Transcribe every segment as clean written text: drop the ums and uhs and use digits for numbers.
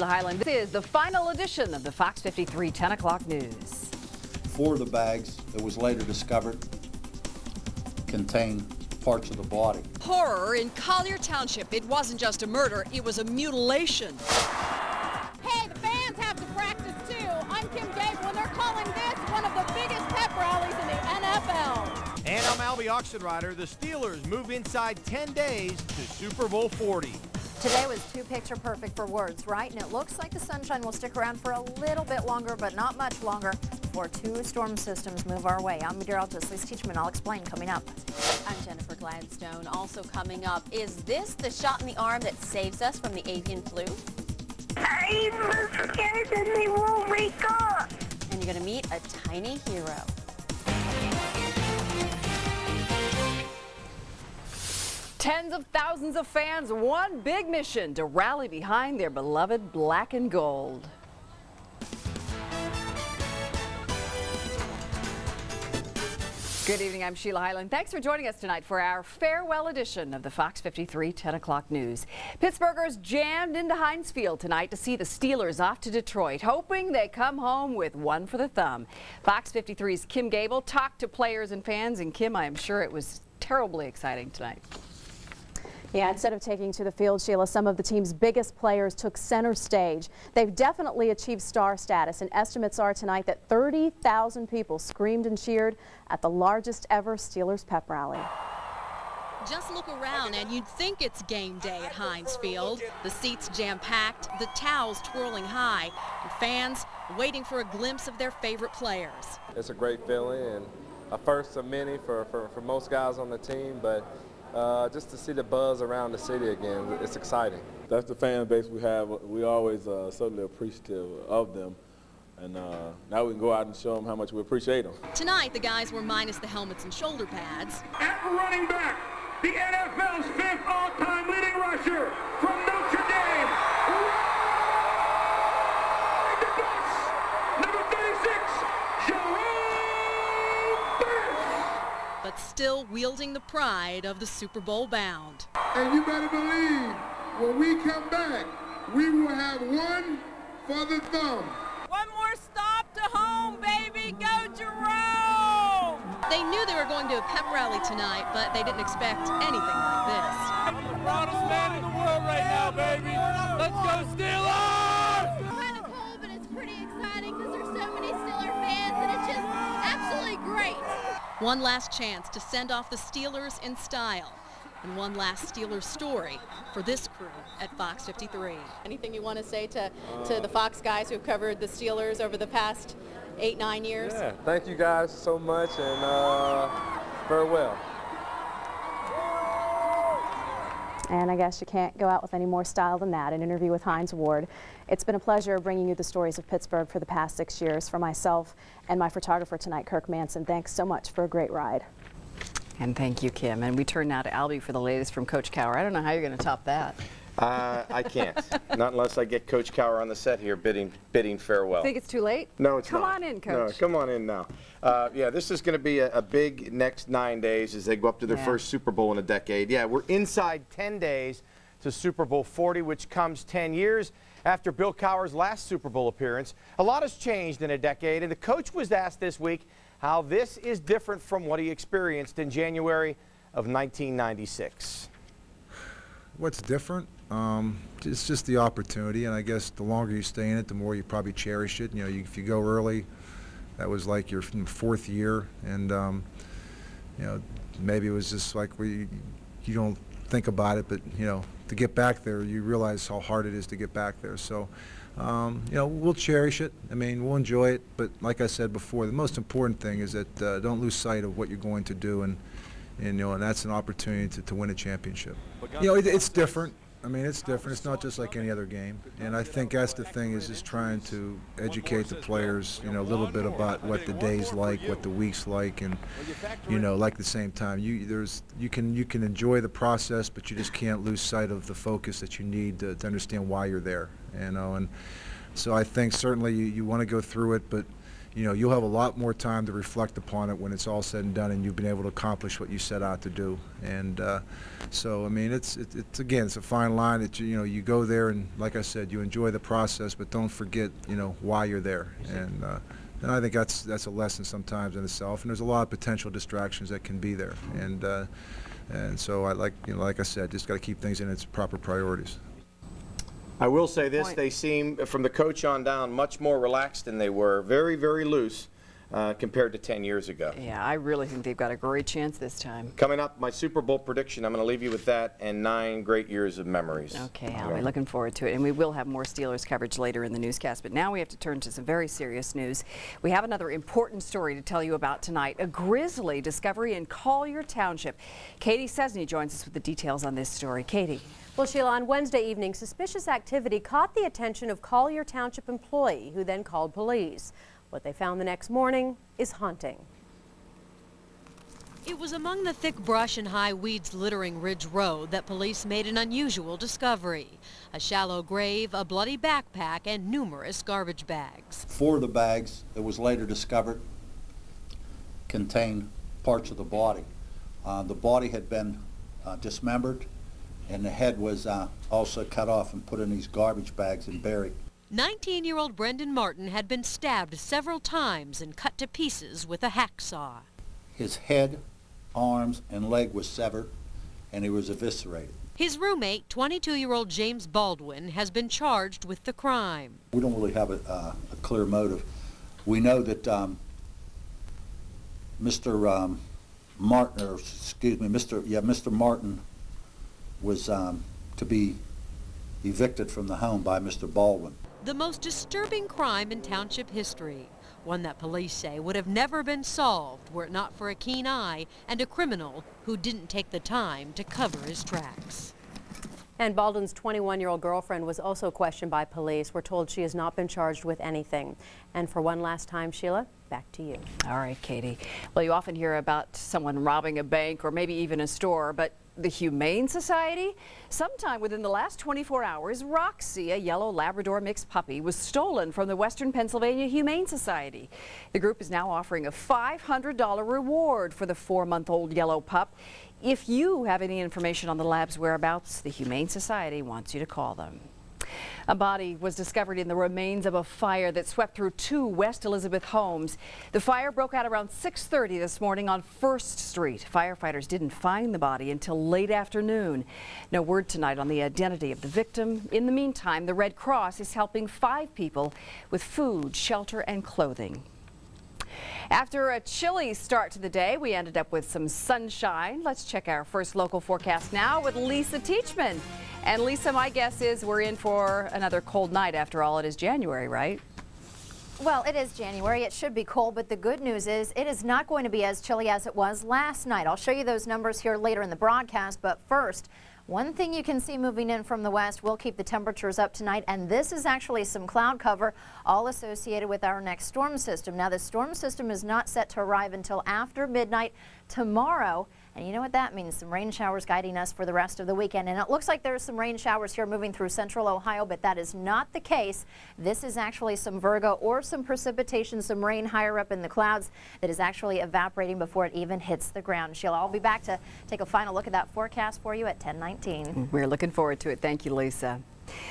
Highland. This is the final edition of the Fox 53 10 o'clock news. 4 of the bags that was later discovered contained parts of the body. Horror in Collier Township. It wasn't just a murder, it was a mutilation. Hey, the fans have to practice too. I'm Kim Gable, and they're calling this one of the biggest pep rallies in the NFL. And I'm Albie Auction Rider. The Steelers move inside 10 days to Super Bowl 40. Today was too picture perfect for words, right? And it looks like the sunshine will stick around for a little bit longer, but not much longer, before 2 storm systems move our way. I'm meteorologist Lisa Teachman. I'll explain coming up. I'm Jennifer Gladstone. Also coming up, is this the shot in the arm that saves us from the avian flu? I'm scared and they won't wake up. And you're going to meet a tiny hero. Tens of thousands of fans, one big mission to rally behind their beloved black and gold. Good evening, I'm Sheila Highland. Thanks for joining us tonight for our farewell edition of the Fox 53 10 o'clock news. Pittsburghers jammed into Heinz Field tonight to see the Steelers off to Detroit, hoping they come home with one for the thumb. Fox 53's Kim Gable talked to players and fans, and Kim, I am sure it was terribly exciting tonight. Yeah, instead of taking to the field, Sheila, some of the team's biggest players took center stage. They've definitely achieved star status, and estimates are tonight that 30,000 people screamed and cheered at the largest ever Steelers pep rally. Just look around and you'd think it's game day at Heinz Field. The seats jam-packed, the towels twirling high, and fans waiting for a glimpse of their favorite players. It's a great feeling and a first of many for most guys on the team, but just to see the buzz around the city again, it's exciting. That's the fan base we have. We always certainly appreciative of them. And now we can go out and show them how much we appreciate them. Tonight, the guys were minus the helmets and shoulder pads. At running back, the NFL's 5th all-time leading rusher from Notre Dame, ride the bus, number 36, Jerome Bettis. But still wielding the pride of the Super Bowl bound. And you better believe, when we come back, we will have one for the thumb. One more stop to home, baby. Go Jerome! They knew they were going to a pep rally tonight, but they didn't expect anything like this. I'm the proudest man in the world right now, baby. Let's go Steelers! It's kind of cold, but it's pretty exciting because there's so many Steeler fans, and it's just absolutely great. One last chance to send off the Steelers in style. And one last Steelers story for this crew at Fox 53. Anything you want to say to the Fox guys who've covered the Steelers over the past 8-9 years? Yeah, thank you guys so much, and farewell. And I guess you can't go out with any more style than that, an interview with Heinz Ward. It's been a pleasure bringing you the stories of Pittsburgh for the past 6 years. For myself and my photographer tonight, Kirk Manson, thanks so much for a great ride. And thank you, Kim. And we turn now to Albie for the latest from Coach Cowher. I don't know how you're going to top that. I can't. Not unless I get Coach Cowher on the set here bidding farewell. Think it's too late? No, it's not. not. Come on in, Coach. No, come on in now. Yeah, this is going to be a big next 9 days as they go up to their first Super Bowl in a decade. Yeah, we're inside 10 days to Super Bowl 40, which comes 10 years after Bill Cowher's last Super Bowl appearance. A lot has changed in a decade, and the coach was asked this week how this is different from what he experienced in January of 1996. What's different? It's just the opportunity, and I guess the longer you stay in it, the more you probably cherish it. You know, if you go early, that was like your 4th year, and you know, maybe it was just like you don't think about it, but you know, to get back there, you realize how hard it is to get back there. So, you know, we'll cherish it. I mean, we'll enjoy it. But like I said before, the most important thing is that don't lose sight of what you're going to do, and you know, and that's an opportunity to win a championship. You know, it's different. I mean, it's different. It's not just like any other game. And I think that's the thing, is just trying to educate the players, you know, a little bit about what the day's like, what the week's like, and you know, like at the same time, you can enjoy the process, but you just can't lose sight of the focus that you need to understand why you're there. You know, and so I think certainly you want to go through it, but you'll have a lot more time to reflect upon it when it's all said and done and you've been able to accomplish what you set out to do. And so, I mean, it's again, it's a fine line that you go there and, like I said, you enjoy the process, but don't forget, why you're there. And I think that's a lesson sometimes in itself. And there's a lot of potential distractions that can be there. And so I like I said, just got to keep things in its proper priorities. I will say this, they seem, from the coach on down, much more relaxed than they were. Very, very loose compared to 10 years ago. Yeah, I really think they've got a great chance this time. Coming up, my Super Bowl prediction, I'm going to leave you with that, and 9 great years of memories. Okay, I'll be looking forward to it. And we will have more Steelers coverage later in the newscast. But now we have to turn to some very serious news. We have another important story to tell you about tonight, a grisly discovery in Collier Township. Katie Cesny joins us with the details on this story. Katie. Well, Sheila, on Wednesday evening, suspicious activity caught the attention of Collier Township employee who then called police. What they found the next morning is haunting. It was among the thick brush and high weeds littering Ridge Road that police made an unusual discovery. A shallow grave, a bloody backpack, and numerous garbage bags. 4 of the bags that was later discovered contained parts of the body. The body had been dismembered, and the head was also cut off and put in these garbage bags and buried. 19-year-old Brendan Martin had been stabbed several times and cut to pieces with a hacksaw. His head, arms, and leg was severed, and he was eviscerated. His roommate, 22-year-old James Baldwin, has been charged with the crime. We don't really have a clear motive. We know that Mr. Martin, or excuse me, Mr. Martin was to be evicted from the home by Mr. Baldwin. The most disturbing crime in township history, one that police say would have never been solved were it not for a keen eye and a criminal who didn't take the time to cover his tracks. And Baldwin's 21-year-old girlfriend was also questioned by police. We're told she has not been charged with anything. And for one last time, Sheila, back to you. All right, Katie. Well, you often hear about someone robbing a bank or maybe even a store, but the Humane Society? Sometime within the last 24 hours, Roxy, a yellow Labrador mixed puppy, was stolen from the Western Pennsylvania Humane Society. The group is now offering a $500 reward for the 4-month-old yellow pup. If you have any information on the lab's whereabouts, the Humane Society wants you to call them. A body was discovered in the remains of a fire that swept through 2 West Elizabeth homes. The fire broke out around 6:30 this morning on 1st Street. Firefighters didn't find the body until late afternoon. No word tonight on the identity of the victim. In the meantime, the Red Cross is helping 5 people with food, shelter, and clothing. After a chilly start to the day, we ended up with some sunshine. Let's check our first local forecast now with Lisa Teachman. And Lisa, my guess is we're in for another cold night. After all, it is January, right? Well, it is January. It should be cold, but the good news is it is not going to be as chilly as it was last night. I'll show you those numbers here later in the broadcast, but first, one thing you can see moving in from the west will keep the temperatures up tonight, and this is actually some cloud cover all associated with our next storm system. Now, the storm system is not set to arrive until after midnight tomorrow, and you know what that means, some rain showers guiding us for the rest of the weekend. And it looks like there's some rain showers here moving through central Ohio, but that is not the case. This is actually some Virgo or some precipitation, some rain higher up in the clouds that is actually evaporating before it even hits the ground. Sheila, I'll be back to take a final look at that forecast for you at 10:19. We're looking forward to it. Thank you, Lisa.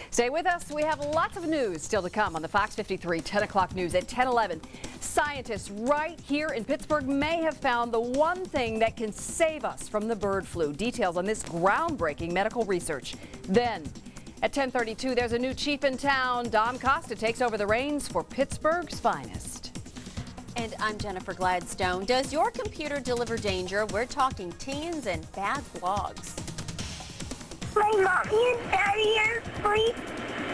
Stay with us. We have lots of news still to come on the Fox 53 10 o'clock news at 10:11. Scientists right here in Pittsburgh may have found the one thing that can save us from the bird flu. Details on this groundbreaking medical research. Then at 10:32, there's a new chief in town. Dom Costa takes over the reins for Pittsburgh's finest. And I'm Jennifer Gladstone. Does your computer deliver danger? We're talking teens and bad blogs. My mommy and daddy are asleep,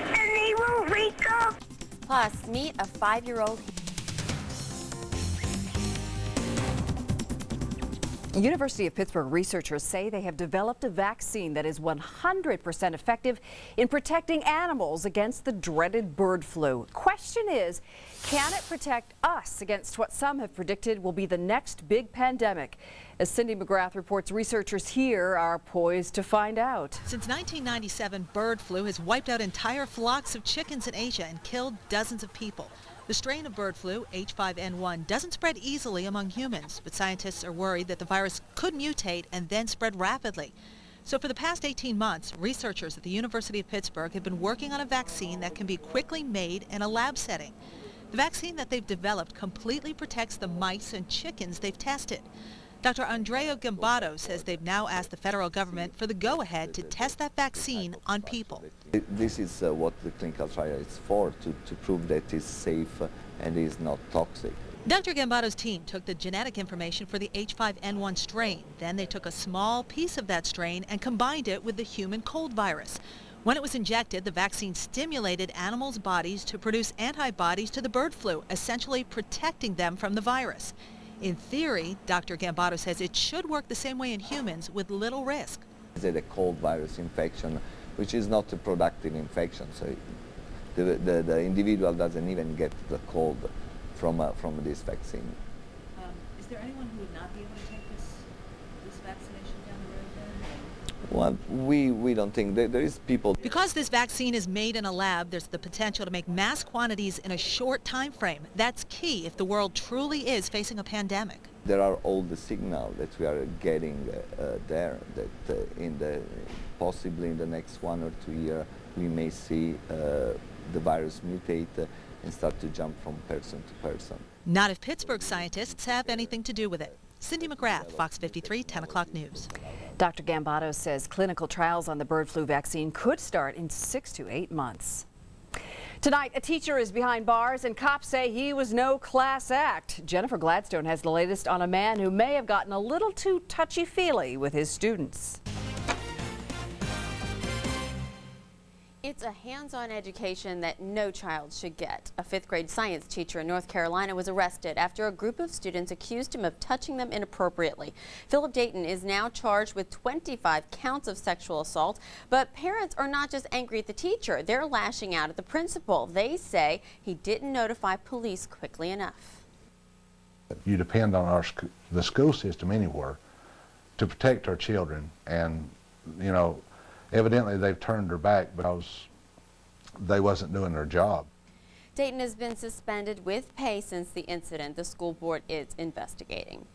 and they won't wake up. Plus, meet a 5-year-old. University of Pittsburgh researchers say they have developed a vaccine that is 100% effective in protecting animals against the dreaded bird flu. Question is, can it protect us against what some have predicted will be the next big pandemic? As Cindy McGrath reports, researchers here are poised to find out. Since 1997, bird flu has wiped out entire flocks of chickens in Asia and killed dozens of people. The strain of bird flu, H5N1, doesn't spread easily among humans, but scientists are worried that the virus could mutate and then spread rapidly. So for the past 18 months, researchers at the University of Pittsburgh have been working on a vaccine that can be quickly made in a lab setting. The vaccine that they've developed completely protects the mice and chickens they've tested. Dr. Andrea Gambato says they've now asked the federal government for the go-ahead to test that vaccine on people. This is what the clinical trial is for, to prove that it's safe and is not toxic. Dr. Gambato's team took the genetic information for the H5N1 strain. Then they took a small piece of that strain and combined it with the human cold virus. When it was injected, the vaccine stimulated animals' bodies to produce antibodies to the bird flu, essentially protecting them from the virus. In theory, Dr. Gambato says it should work the same way in humans with little risk. It's a cold virus infection, which is not a productive infection, so the individual doesn't even get the cold from this vaccine. Is there anyone who would not be able to take this vaccination down the road then? Well, we don't think there is people. Because this vaccine is made in a lab, there's the potential to make mass quantities in a short time frame. That's key if the world truly is facing a pandemic. There are all the signals that we are getting there, that possibly in the next 1 or 2 years we may see the virus mutate and start to jump from person to person. Not if Pittsburgh scientists have anything to do with it. Cindy McGrath, Fox 53, 10 o'clock news. Dr. Gambato says clinical trials on the bird flu vaccine could start in 6 to 8 months. Tonight, a teacher is behind bars and cops say he was no class act. Jennifer Gladstone has the latest on a man who may have gotten a little too touchy-feely with his students. It's a hands-on education that no child should get. A 5th grade science teacher in North Carolina was arrested after a group of students accused him of touching them inappropriately. Philip Dayton is now charged with 25 counts of sexual assault, but parents are not just angry at the teacher, they're lashing out at the principal. They say he didn't notify police quickly enough. You depend on the school system anywhere to protect our children, and you know, evidently they've turned their back because they wasn't doing their job. Dayton has been suspended with pay since the incident. The school board is investigating.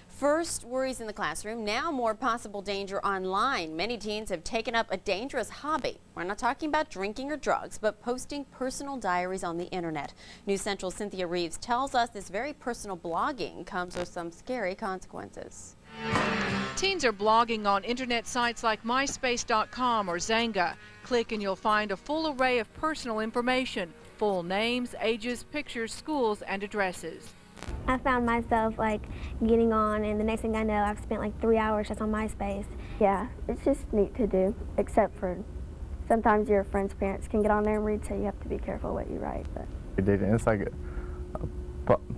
First, worries in the classroom, now more possible danger online. Many teens have taken up a dangerous hobby. We're not talking about drinking or drugs, but posting personal diaries on the internet. News Central's Cynthia Reeves tells us this very personal blogging comes with some scary consequences. Teens are blogging on internet sites like MySpace.com or Zanga. Click and you'll find a full array of personal information, full names, ages, pictures, schools, and addresses. I found myself like getting on, and the next thing I know, I've spent like 3 hours just on MySpace. Yeah, it's just neat to do, except for sometimes your friends' parents can get on there and read, so you have to be careful what you write. But it's like a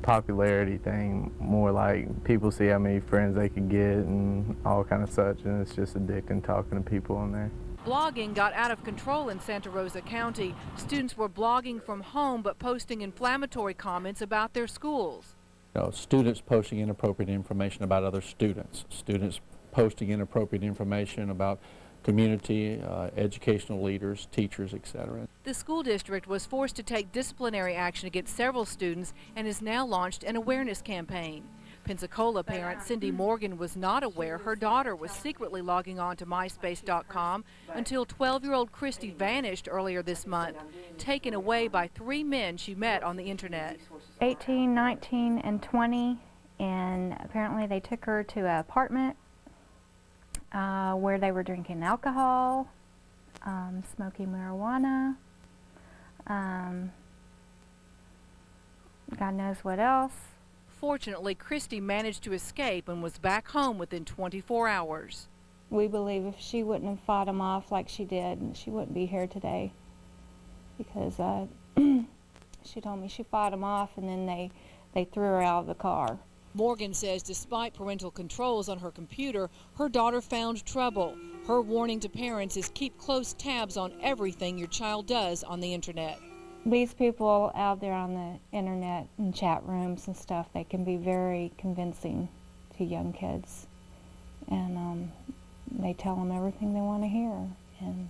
popularity thing, more like people see how many friends they can get and all kind of such, and it's just addicting talking to people on there. Blogging got out of control in Santa Rosa County. Students were blogging from home but posting inflammatory comments about their schools. You know, students posting inappropriate information about other students, students posting inappropriate information about community, educational leaders, teachers, etc. The school district was forced to take disciplinary action against several students and has now launched an awareness campaign. Pensacola parent Cindy Morgan was not aware her daughter was secretly logging on to MySpace.com until 12-year-old Christy vanished earlier this month, taken away by 3 men she met on the internet. 18, 19, and 20, and apparently they took her to an apartment where they were drinking alcohol, smoking marijuana, God knows what else. Fortunately, Christy managed to escape and was back home within 24 hours. We believe if she wouldn't have fought him off like she did, she wouldn't be here today, because she told me she fought him off and then they threw her out of the car. Morgan says despite parental controls on her computer, her daughter found trouble. Her warning to parents is keep close tabs on everything your child does on the internet. These people out there on the internet and chat rooms and stuff, they can be very convincing to young kids. And they tell them everything they want to hear. And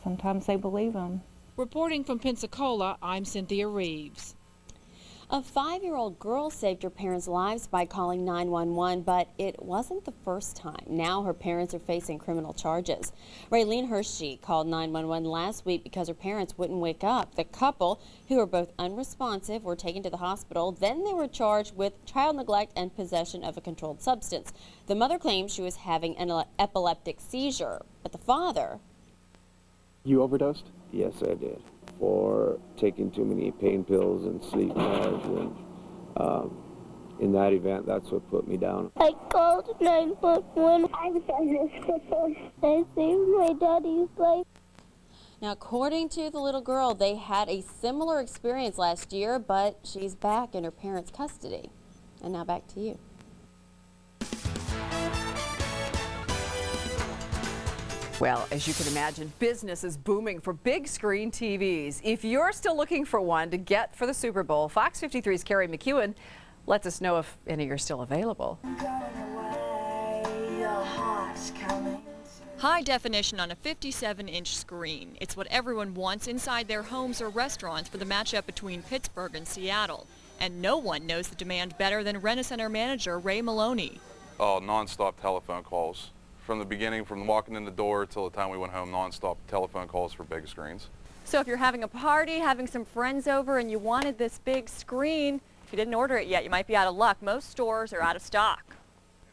sometimes they believe them. Reporting from Pensacola, I'm Cynthia Reeves. A 5-year-old girl saved her parents' lives by calling 911, but it wasn't the first time. Now her parents are facing criminal charges. Raylene Hershey called 911 last week because her parents wouldn't wake up. The couple, who were both unresponsive, were taken to the hospital. Then they were charged with child neglect and possession of a controlled substance. The mother claims she was having an epileptic seizure, but the father... You overdosed? Yes, I did. For taking too many pain pills and sleep meds, and in that event, that's what put me down. I called 911. I was unresponsive. I saved my daddy's life. Now, according to the little girl, they had a similar experience last year, but she's back in her parents' custody. And now back to you. Well, as you can imagine, business is booming for big screen TVs. If you're still looking for one to get for the Super Bowl, Fox 53's Carrie McEwen lets us know if any are still available. High definition on a 57-inch screen. It's what everyone wants inside their homes or restaurants for the matchup between Pittsburgh and Seattle. And no one knows the demand better than Rent-A-Center manager Ray Maloney. Oh, non-stop telephone calls. From the beginning, from walking in the door till the time we went home, non-stop telephone calls for big screens. So if you're having a party, having some friends over, and you wanted this big screen, if you didn't order it yet, you might be out of luck. Most stores are out of stock.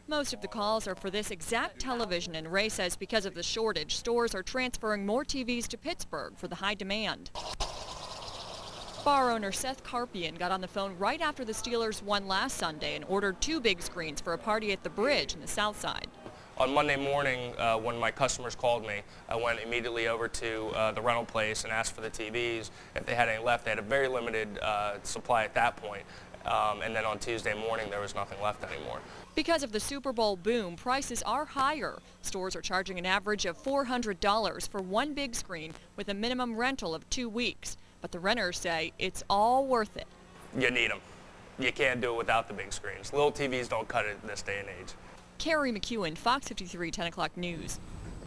Most of the calls are for this exact television, and Ray says because of the shortage, stores are transferring more TVs to Pittsburgh for the high demand. Bar owner Seth Carpian got on the phone right after the Steelers won last Sunday and ordered 2 big screens for a party at the Bridge in the South Side. On Monday morning, when my customers called me, I went immediately over to the rental place and asked for the TVs. If they had any left, they had a very limited supply at that point. And then on Tuesday morning, there was nothing left anymore. Because of the Super Bowl boom, prices are higher. Stores are charging an average of $400 for one big screen with a minimum rental of 2 weeks. But the renters say it's all worth it. You need them. You can't do it without the big screens. Little TVs don't cut it in this day and age. Carrie McEwen, Fox 53 10 o'clock news.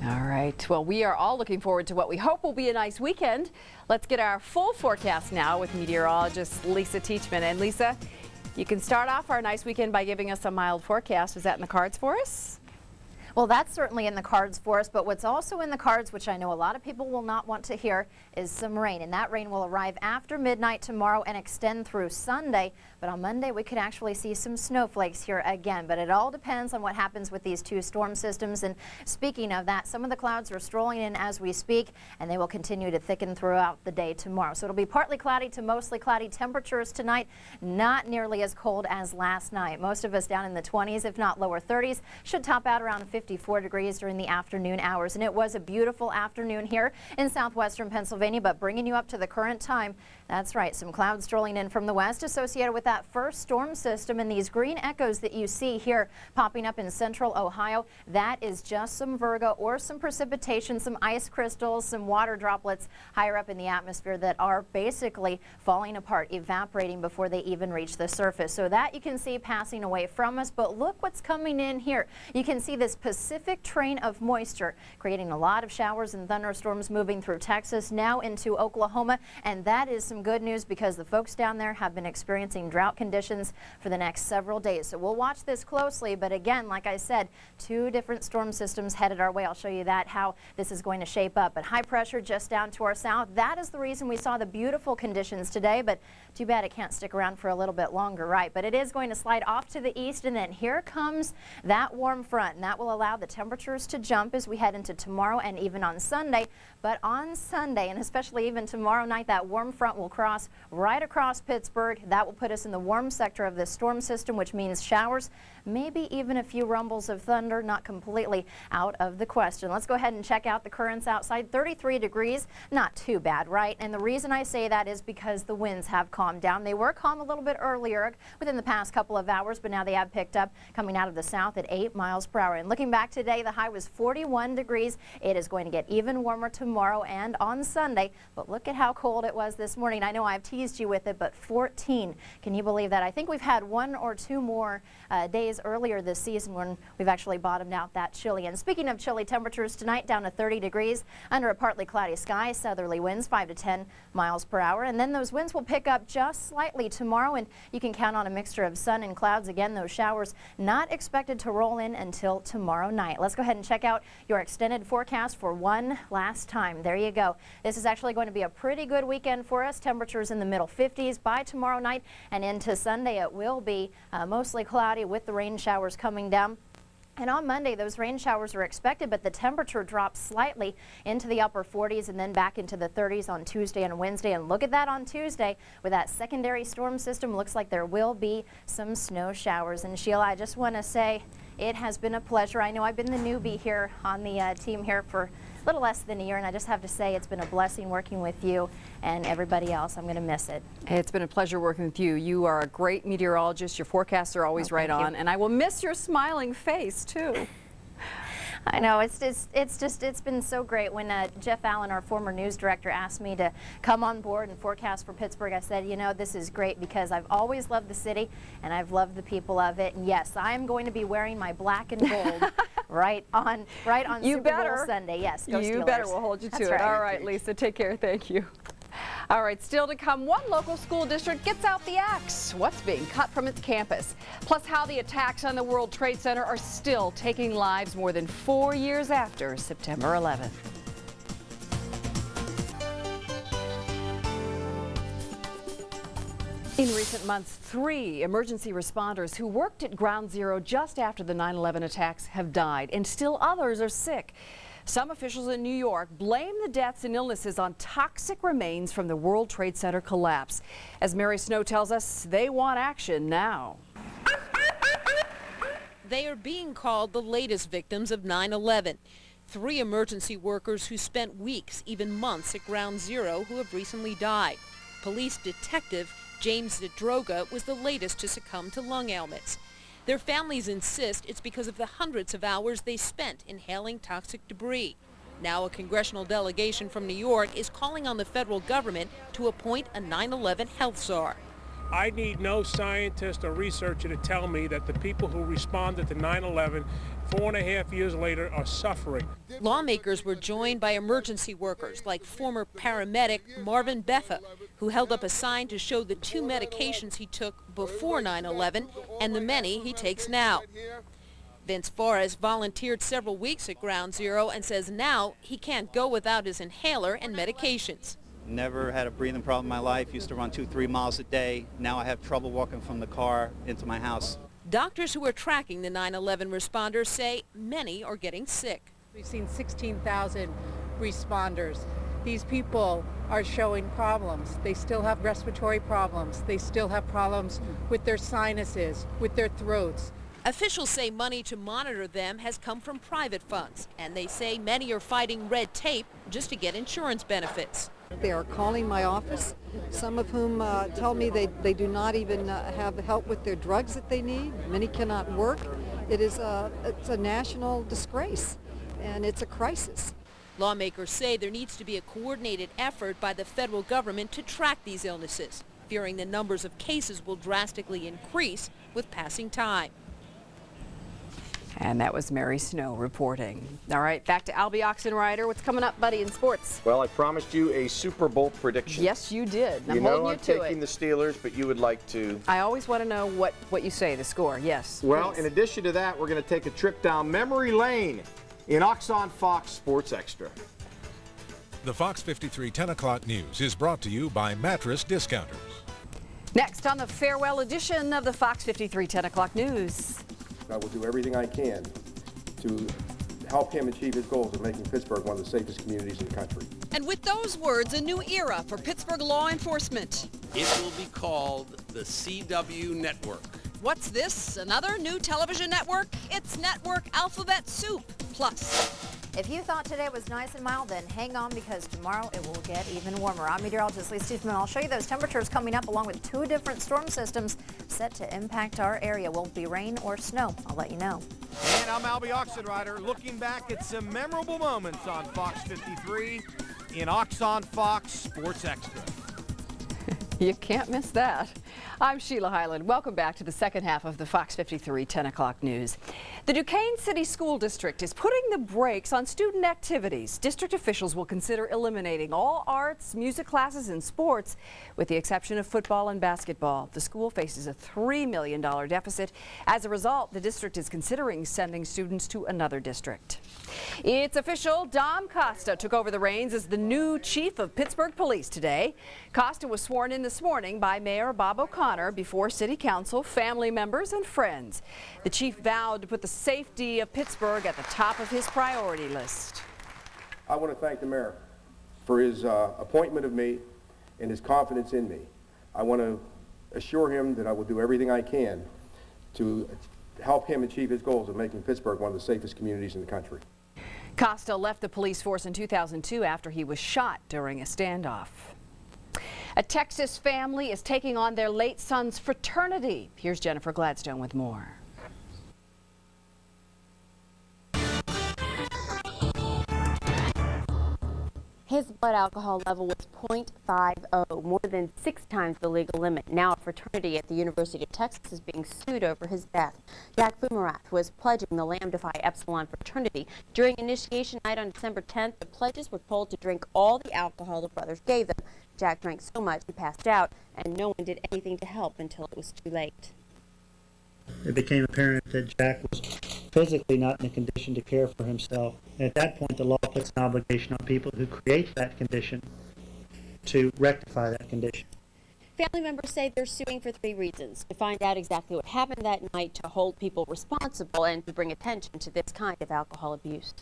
All right. Well, we are all looking forward to what we hope will be a nice weekend. Let's get our full forecast now with meteorologist Lisa Teachman. And Lisa, you can start off our nice weekend by giving us a mild forecast. Is that in the cards for us? Well, that's certainly in the cards for us, but what's also in the cards, which I know a lot of people will not want to hear, is some rain. And that rain will arrive after midnight tomorrow and extend through Sunday. But on Monday, we could actually see some snowflakes here again. But it all depends on what happens with these 2 storm systems. And speaking of that, some of the clouds are strolling in as we speak, and they will continue to thicken throughout the day tomorrow. So it'll be partly cloudy to mostly cloudy. Temperatures tonight not nearly as cold as last night. Most of us down in the 20s, if not lower 30s, should top out around 54 degrees during the afternoon hours. And it was a beautiful afternoon here in southwestern Pennsylvania, but bringing you up to the current time, that's right, some clouds strolling in from the west associated with that first storm system, and these green echoes that you see here popping up in central Ohio, that is just some virga or some precipitation, some ice crystals, some water droplets higher up in the atmosphere that are basically falling apart, evaporating before they even reach the surface. So that you can see passing away from us, but look what's coming in here. You can see this Pacific train of moisture creating a lot of showers and thunderstorms moving through Texas now into Oklahoma, and that is some good news because the folks down there have been experiencing drought conditions for the next several days. So we'll watch this closely, but again, like I said, 2 different storm systems headed our way. I'll show you that, how this is going to shape up. But high pressure just down to our south, that is the reason we saw the beautiful conditions today, but too bad it can't stick around for a little bit longer, right? But it is going to slide off to the east, and then here comes that warm front, and that will allow the temperatures to jump as we head into tomorrow and even on Sunday. But on Sunday, and especially even tomorrow night, that warm front will cross right across Pittsburgh. That will put us in the warm sector of this storm system, which means showers, maybe even a few rumbles of thunder, not completely out of the question. Let's go ahead and check out the currents outside. 33 degrees, not too bad, right? And the reason I say that is because the winds have calmed down. They were calm a little bit earlier within the past couple of hours, but now they have picked up, coming out of the south at 8 miles per hour. And looking came back today. The high was 41 degrees. It is going to get even warmer tomorrow and on Sunday. But look at how cold it was this morning. I know I've teased you with it, but 14. Can you believe that? I think we've had 1 or 2 more days earlier this season when we've actually bottomed out that chilly. And speaking of chilly temperatures, tonight down to 30 degrees under a partly cloudy sky, southerly winds 5 to 10 miles per hour. And then those winds will pick up just slightly tomorrow, and you can count on a mixture of sun and clouds. Again, those showers not expected to roll in until tomorrow night. Let's go ahead and check out your extended forecast for one last time. There you go. This is actually going to be a pretty good weekend for us. Temperatures in the middle 50s by tomorrow night, and into Sunday it will be mostly cloudy with the rain showers coming down. And on Monday, those rain showers are expected, but the temperature drops slightly into the upper 40s and then back into the 30s on Tuesday and Wednesday. And look at that on Tuesday with that secondary storm system. Looks like there will be some snow showers. And Sheila, I just want to say it has been a pleasure. I know I've been the newbie here on the team here for a little less than a year, and I just have to say it's been a blessing working with you and everybody else. I'm going to miss it. It's been a pleasure working with you. You are a great meteorologist. Your forecasts are always right on, and I will miss your smiling face too. I know, it's been so great. When Jeff Allen, our former news director, asked me to come on board and forecast for Pittsburgh, I said, you know, this is great because I've always loved the city and I've loved the people of it. And yes, I'm going to be wearing my black and gold right on Super Bowl Sunday. Yes, go Steelers. You better. We'll hold you to it. Right. All right, Lisa, take care. Thank you. All right, still to come, one local school district gets out the axe. What's being cut from its campus? Plus how the attacks on the World Trade Center are still taking lives more than 4 years after September 11th. In recent months, 3 emergency responders who worked at Ground Zero just after the 9/11 attacks have died, and still others are sick. Some officials in New York blame the deaths and illnesses on toxic remains from the World Trade Center collapse. As Mary Snow tells us, they want action now. They are being called the latest victims of 9/11. 3 emergency workers who spent weeks, even months at Ground Zero who have recently died. Police detective James Zadroga was the latest to succumb to lung ailments. Their families insist it's because of the hundreds of hours they spent inhaling toxic debris. Now a congressional delegation from New York is calling on the federal government to appoint a 9/11 health czar. I need no scientist or researcher to tell me that the people who responded to 9/11 4.5 years later are suffering. Lawmakers were joined by emergency workers like former paramedic Marvin Beffa, who held up a sign to show the 2 medications he took before 9/11 and the many he takes now. Vince Forrest volunteered several weeks at Ground Zero and says now he can't go without his inhaler and medications. Never had a breathing problem in my life. Used to run 2-3 miles a day. Now I have trouble walking from the car into my house. Doctors who are tracking the 9/11 responders say many are getting sick. We've seen 16,000 responders. These people are showing problems. They still have respiratory problems. They still have problems with their sinuses, with their throats. Officials say money to monitor them has come from private funds, and they say many are fighting red tape just to get insurance benefits. They are calling my office, some of whom tell me they do not even have help with their drugs that they need. Many cannot work. It's a national disgrace, and it's a crisis. Lawmakers say there needs to be a coordinated effort by the federal government to track these illnesses, fearing the numbers of cases will drastically increase with passing time. And that was Mary Snow reporting. All right, back to Albie Oxenrider. What's coming up, buddy, in sports? Well, I promised you a Super Bowl prediction. Yes, you did. You know I'm taking the Steelers, but you would like to. I always want to know what you say, the score. Yes. Well, please. In addition to that, we're going to take a trip down memory lane in Oxon Fox Sports Extra. The Fox 53 10 o'clock news is brought to you by Mattress Discounters. Next on the farewell edition of the Fox 53 10 o'clock news. I will do everything I can to help him achieve his goals of making Pittsburgh one of the safest communities in the country. And with those words, a new era for Pittsburgh law enforcement. It will be called the CW Network. What's this? Another new television network? It's Network Alphabet Soup Plus. If you thought today was nice and mild, then hang on because tomorrow it will get even warmer. I'm meteorologist Lee Stephen. I'll show you those temperatures coming up along with 2 different storm systems set to impact our area. Won't be rain or snow. I'll let you know. And I'm Albie Oxenrider, looking back at some memorable moments on Fox 53 in Ox on Fox Sports Extra. You can't miss that. I'm Sheila Hyland. Welcome back to the second half of the Fox 53 10 o'clock news. The Duquesne City School District is putting the brakes on student activities. District officials will consider eliminating all arts, music classes, and sports, with the exception of football and basketball. The school faces a $3 million deficit. As a result, the district is considering sending students to another district. It's official. Dom Costa took over the reins as the new chief of Pittsburgh Police today. Costa was sworn in this morning by Mayor Bob O'Connor before City Council, family members, and friends. The chief vowed to put the safety of Pittsburgh at the top of his priority list. I want to thank the mayor for his appointment of me and his confidence in me. I want to assure him that I will do everything I can to help him achieve his goals of making Pittsburgh one of the safest communities in the country. Costa left the police force in 2002 after he was shot during a standoff. A Texas family is taking on their late son's fraternity. Here's Jennifer Gladstone with more. His blood alcohol level was 0.50, more than 6 times the legal limit. Now a fraternity at the University of Texas is being sued over his death. Jack Fumarath was pledging the Lambda Phi Epsilon fraternity. During initiation night on December 10th, the pledges were told to drink all the alcohol the brothers gave them. Jack drank so much he passed out, and no one did anything to help until it was too late. It became apparent that Jack was physically not in a condition to care for himself. And at that point, the law puts an obligation on people who create that condition to rectify that condition. Family members say they're suing for 3 reasons: to find out exactly what happened that night, to hold people responsible, and to bring attention to this kind of alcohol abuse.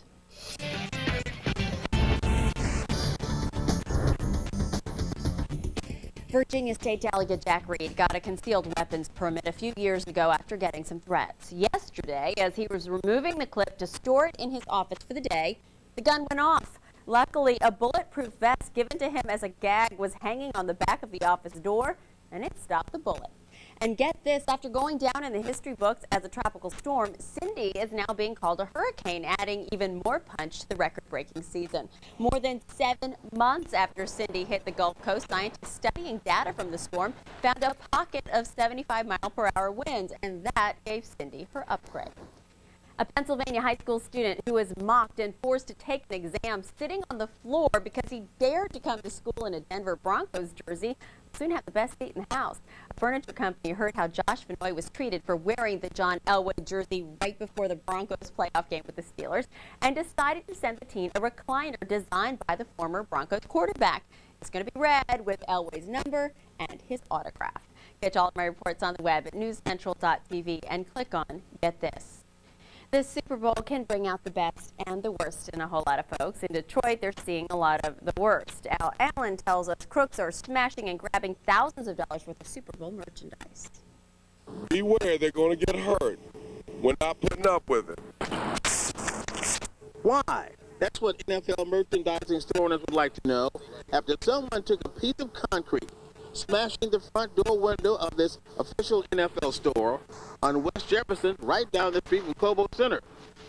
Virginia State Delegate Jack Reed got a concealed weapons permit a few years ago after getting some threats. Yesterday, as he was removing the clip to store it in his office for the day, the gun went off. Luckily, a bulletproof vest given to him as a gag was hanging on the back of the office door, and it stopped the bullet. And get this, after going down in the history books as a tropical storm, Cindy is now being called a hurricane, adding even more punch to the record-breaking season. More than 7 months after Cindy hit the Gulf Coast, scientists studying data from the storm found a pocket of 75-mile-per-hour winds, and that gave Cindy her upgrade. A Pennsylvania high school student who was mocked and forced to take an exam sitting on the floor because he dared to come to school in a Denver Broncos jersey will soon have the best seat in the house. A furniture company heard how Josh Vinoy was treated for wearing the John Elway jersey right before the Broncos playoff game with the Steelers and decided to send the team a recliner designed by the former Broncos quarterback. It's going to be red with Elway's number and his autograph. Catch all of my reports on the web at newscentral.tv and click on Get This. The Super Bowl can bring out the best and the worst in a whole lot of folks. In Detroit, they're seeing a lot of the worst. Al Allen tells us crooks are smashing and grabbing thousands of dollars worth of Super Bowl merchandise. Beware, they're going to get hurt. We're not putting up with it. Why? That's what NFL merchandising store owners would like to know after someone took a piece of concrete, smashing the front door window of this official NFL store on West Jefferson, right down the street from Cobo Center.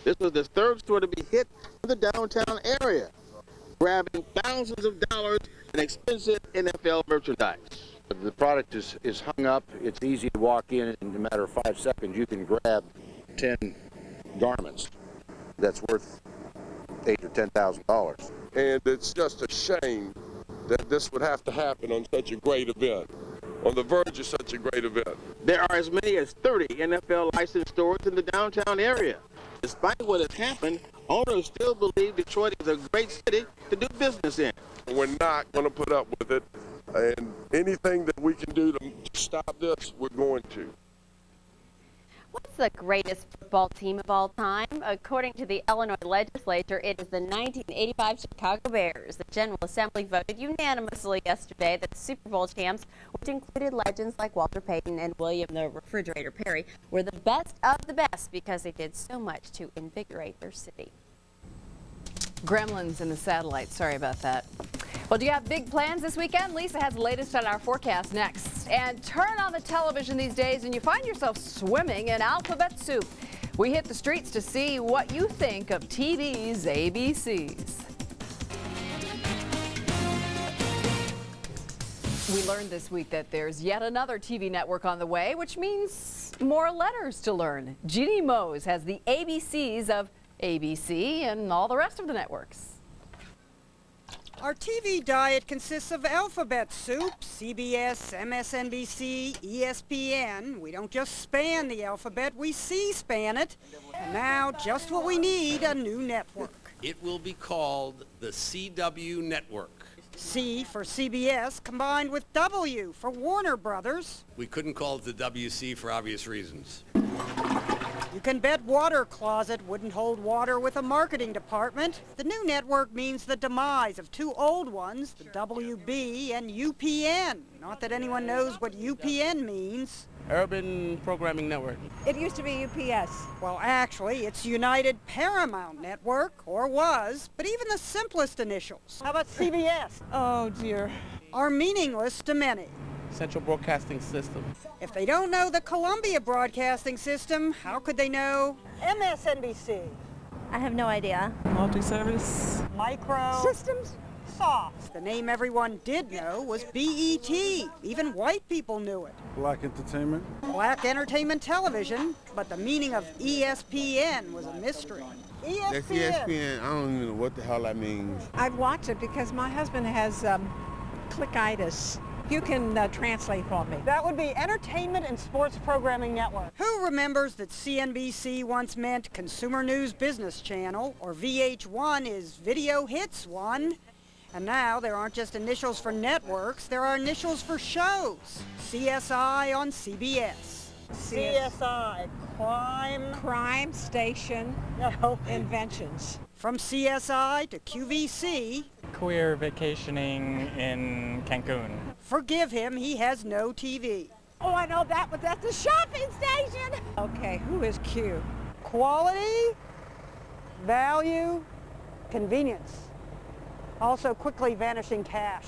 This was the 3rd store to be hit in the downtown area, grabbing thousands of dollars in expensive NFL merchandise. The product is hung up. It's easy to walk in a matter of 5 seconds. You can grab 10 garments that's worth $8,000 or $10,000. And it's just a shame that this would have to happen on such a great event, on the verge of such a great event. There are as many as 30 NFL licensed stores in the downtown area. Despite what has happened, owners still believe Detroit is a great city to do business in. We're not going to put up with it, and anything that we can do to stop this, we're going to. What's the greatest football team of all time? According to the Illinois legislature, it is the 1985 Chicago Bears. The General Assembly voted unanimously yesterday that the Super Bowl champs, which included legends like Walter Payton and William the Refrigerator Perry, were the best of the best because they did so much to invigorate their city. Gremlins in the satellite. Sorry about that. Well, do you have big plans this weekend? Lisa has the latest on our forecast next. And turn on the television these days and you find yourself swimming in alphabet soup. We hit the streets to see what you think of TV's ABCs. We learned this week that there's yet another TV network on the way, which means more letters to learn. Jeannie Mose has the ABCs of ABC and all the rest of the networks. Our TV diet consists of alphabet soup, CBS, MSNBC, ESPN. We don't just span the alphabet, we C-span it. And now, just what we need, a new network. It will be called the CW Network. C for CBS combined with W for Warner Brothers. We couldn't call it the WC for obvious reasons. You can bet Water Closet wouldn't hold water with a marketing department. The new network means the demise of two old ones, the WB and UPN. Not that anyone knows what UPN means. Urban Programming Network. It used to be UPS. Well, actually, it's United Paramount Network, or was, but even the simplest initials. How about CBS? Oh dear. Are meaningless to many. Central Broadcasting System. If they don't know the Columbia Broadcasting System, how could they know MSNBC? I have no idea. Multi-service. Micro. Systems? Soft. The name everyone did know was BET. Even white people knew it. Black Entertainment. Black Entertainment Television, but the meaning of ESPN was a mystery. That's ESPN. I don't even know what the hell that means. I've watched it because my husband has clickitis. You can translate for me. That would be Entertainment and Sports Programming Network. Who remembers that CNBC once meant Consumer News Business Channel, or VH1 is Video Hits 1? And now there aren't just initials for networks, there are initials for shows. CSI on CBS. CSI, Crime Station, Inventions. From CSI to QVC. Queer vacationing in Cancun. Forgive him, he has no TV. Oh, I know that, but that's the shopping station. Okay, who is Q? Quality, value, convenience. Also quickly vanishing cash.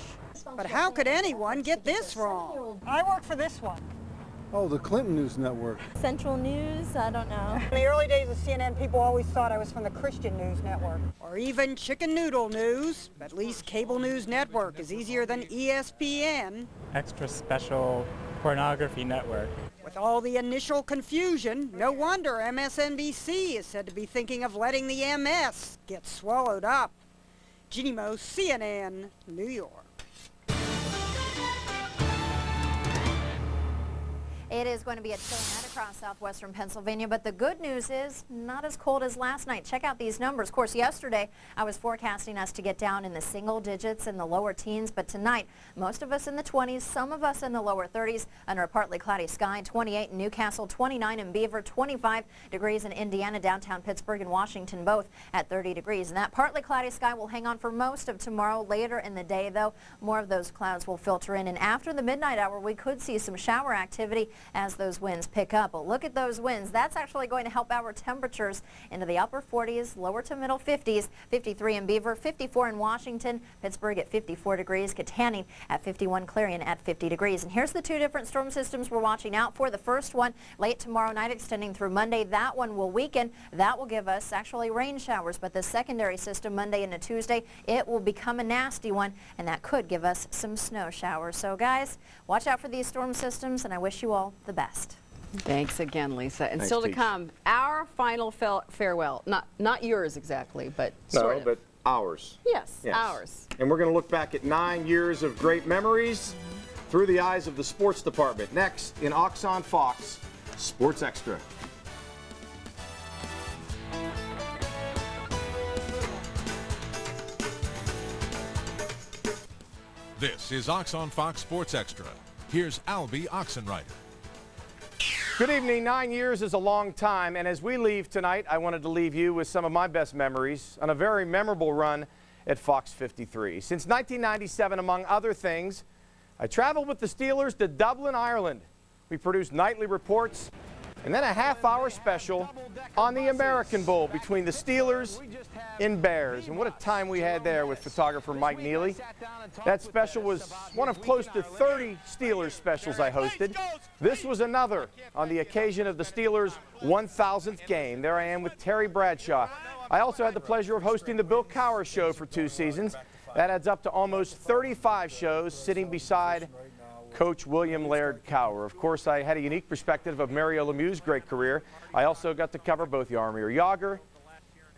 But how could anyone get this wrong? I work for this one. Oh, the Clinton News Network. Central News? I don't know. In the early days of CNN, people always thought I was from the Christian News Network. Or even Chicken Noodle News. At least Cable News Network is easier than ESPN. Extra Special Pornography Network. With all the initial confusion, no wonder MSNBC is said to be thinking of letting the MS get swallowed up. Jeannie Mose, CNN, New York. It is going to be a chilly night across southwestern Pennsylvania, but the good news is not as cold as last night. Check out these numbers. Of course, yesterday I was forecasting us to get down in the single digits and the lower teens, but tonight most of us in the 20s, some of us in the lower 30s under a partly cloudy sky. 28 in Newcastle, 29 in Beaver, 25 degrees in Indiana, downtown Pittsburgh and Washington both at 30 degrees. And that partly cloudy sky will hang on for most of tomorrow. Later in the day, though, more of those clouds will filter in, and after the midnight hour we could see some shower activity as those winds pick up. But look at those winds. That's actually going to help our temperatures into the upper 40s, lower to middle 50s. 53 in Beaver, 54 in Washington, Pittsburgh at 54 degrees, Katanning at 51, Clarion at 50 degrees. And here's the two different storm systems we're watching out for. The first one late tomorrow night extending through Monday. That one will weaken. That will give us actually rain showers. But the secondary system Monday into Tuesday, it will become a nasty one, and that could give us some snow showers. So guys, watch out for these storm systems, and I wish you all the best. Thanks again, Lisa. And Thanks, still to Teach. come, our final farewell. Not yours exactly, but sort of. but ours. Yes, ours. And we're going to look back at 9 years of great memories through the eyes of the sports department. Next, in Ox on Fox, Sports Extra. This is Ox on Fox Sports Extra. Here's Albie Oxenreiter. Good evening. 9 years is a long time, and as we leave tonight, I wanted to leave you with some of my best memories on a very memorable run at Fox 53. Since 1997, among other things, I traveled with the Steelers to Dublin, Ireland. We produced nightly reports And then a half-hour special on the American Bowl between the Steelers and Bears. And what a time we had there with photographer Mike Neely. That special was one of close to 30 Steelers specials I hosted. This was another on the occasion of the Steelers' 1,000th game. There I am with Terry Bradshaw. I also had the pleasure of hosting the Bill Cowher Show for 2 seasons. That adds up to almost 35 shows sitting beside Coach William Laird Cowher. Of course, I had a unique perspective of Mario Lemieux's great career. I also got to cover both Jaromir Jagr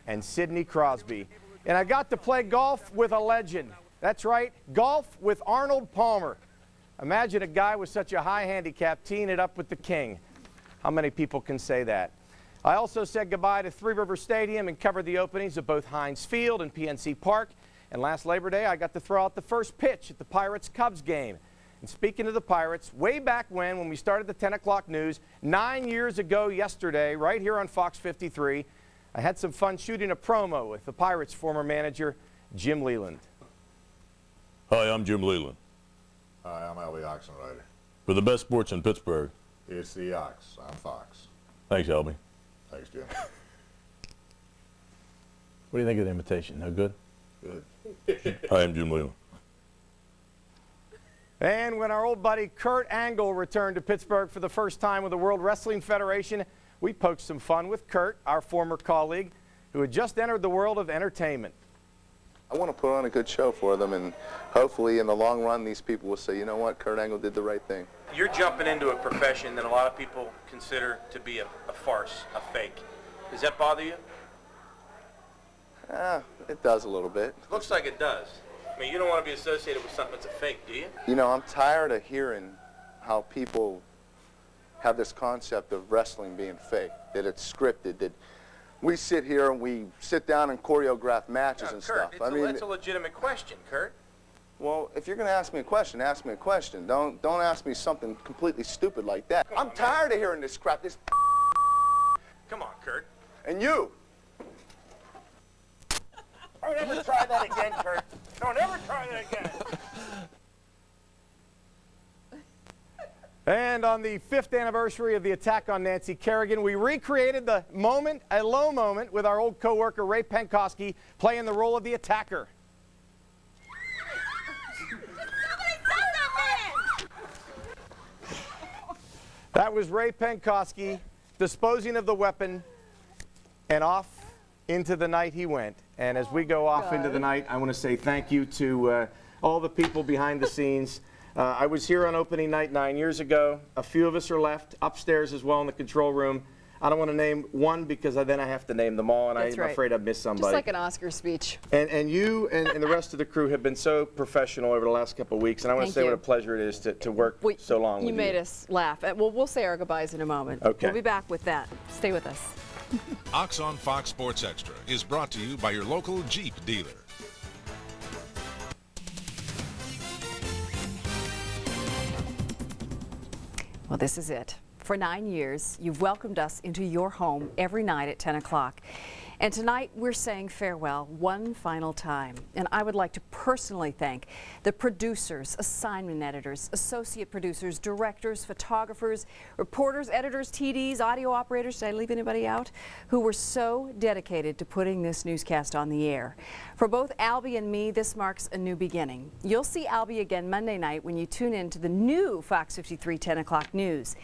and Sidney Crosby. And I got to play golf with a legend. That's right, golf with Arnold Palmer. Imagine a guy with such a high handicap teeing it up with the king. How many people can say that? I also said goodbye to Three River Stadium and covered the openings of both Heinz Field and PNC Park. And last Labor Day, I got to throw out the first pitch at the Pirates-Cubs game. And speaking of the Pirates, way back when we started the 10 o'clock news, 9 years ago yesterday, right here on Fox 53, I had some fun shooting a promo with the Pirates' former manager, Jim Leyland. Hi, I'm Jim Leyland. Hi, I'm Albie Oxenrider. For the best sports in Pittsburgh. It's the Ox. I'm Fox. Thanks, Albie. Thanks, Jim. What do you think of the invitation? No good? Good. Hi, I'm Jim Leyland. And when our old buddy Kurt Angle returned to Pittsburgh for the first time with the World Wrestling Federation, we poked some fun with Kurt, our former colleague, who had just entered the world of entertainment. I want to put on a good show for them, and hopefully in the long run these people will say, you know what, Kurt Angle did the right thing. You're jumping into a profession that a lot of people consider to be a farce, a fake. Does that bother you? It does a little bit. Looks like it does. I mean, you don't want to be associated with something that's a fake, do you? You know, I'm tired of hearing how people have this concept of wrestling being fake, that it's scripted, that we sit here and we sit down and choreograph matches and Kurt, stuff. that's a legitimate question, Kurt. Well, if you're going to ask me a question, ask me a question. Don't ask me something completely stupid like that. I'm tired of hearing this crap, this Come on, Kurt. And you. Don't ever try that again, Kurt. Don't ever try that again. And on the 5th anniversary of the attack on Nancy Kerrigan, we recreated the moment, a low moment, with our old co-worker Ray Penkoski playing the role of the attacker. That was Ray Penkoski disposing of the weapon, and off into the night he went. And as we go off into the night, I want to say thank you to all the people behind the scenes. I was here on opening night 9 years ago. A few of us are left upstairs as well in the control room. I don't want to name one because then I have to name them all, and I'm afraid I've missed somebody. Just like an Oscar speech. And you and the rest of the crew have been so professional over the last couple of weeks, and I want to say what a pleasure it is to work so long with you. You made us laugh. Well, we'll say our goodbyes in a moment. Okay. We'll be back with that. Stay with us. Ox on Fox Sports Extra is brought to you by your local Jeep dealer. Well, this is it. For 9 years, you've welcomed us into your home every night at 10 o'clock. And tonight, we're saying farewell one final time. And I would like to personally thank the producers, assignment editors, associate producers, directors, photographers, reporters, editors, TDs, audio operators, did I leave anybody out? Who were so dedicated to putting this newscast on the air. For both Albie and me, this marks a new beginning. You'll see Albie again Monday night when you tune in to the new Fox 53 10 o'clock news.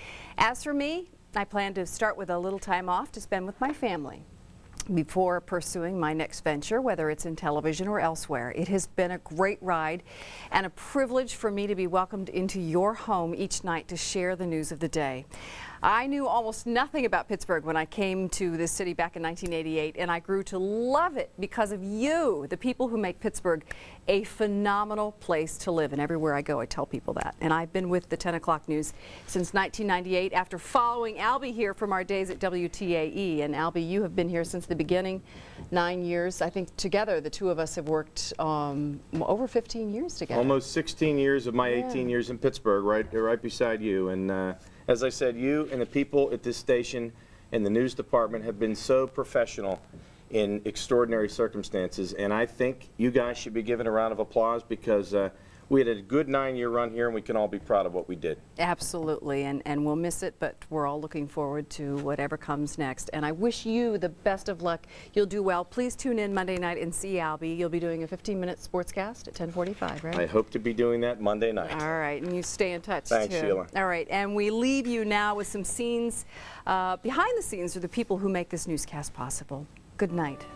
As for me, I plan to start with a little time off to spend with my family before pursuing my next venture, whether it's in television or elsewhere. It has been a great ride and a privilege for me to be welcomed into your home each night to share the news of the day. I knew almost nothing about Pittsburgh when I came to this city back in 1988, and I grew to love it because of you, the people who make Pittsburgh a phenomenal place to live. And everywhere I go, I tell people that. And I've been with the 10 o'clock news since 1998 after following Albie here from our days at WTAE. And Albie, you have been here since the beginning, 9 years. I think together the two of us have worked over 15 years together. Almost 16 years of my 18 years in Pittsburgh, right beside you. And as I said, you and the people at this station and the news department have been so professional in extraordinary circumstances, and I think you guys should be given a round of applause because we had a good 9-year run here, and we can all be proud of what we did. Absolutely, and we'll miss it, but we're all looking forward to whatever comes next. And I wish you the best of luck. You'll do well. Please tune in Monday night and see Albie. You'll be doing a 15-minute sportscast at 10:45, right? I hope to be doing that Monday night. All right, and you stay in touch, Thanks, too. Sheila. All right, and we leave you now with some scenes behind the scenes of the people who make this newscast possible. Good night.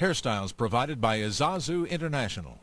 Hairstyles provided by Izazu International.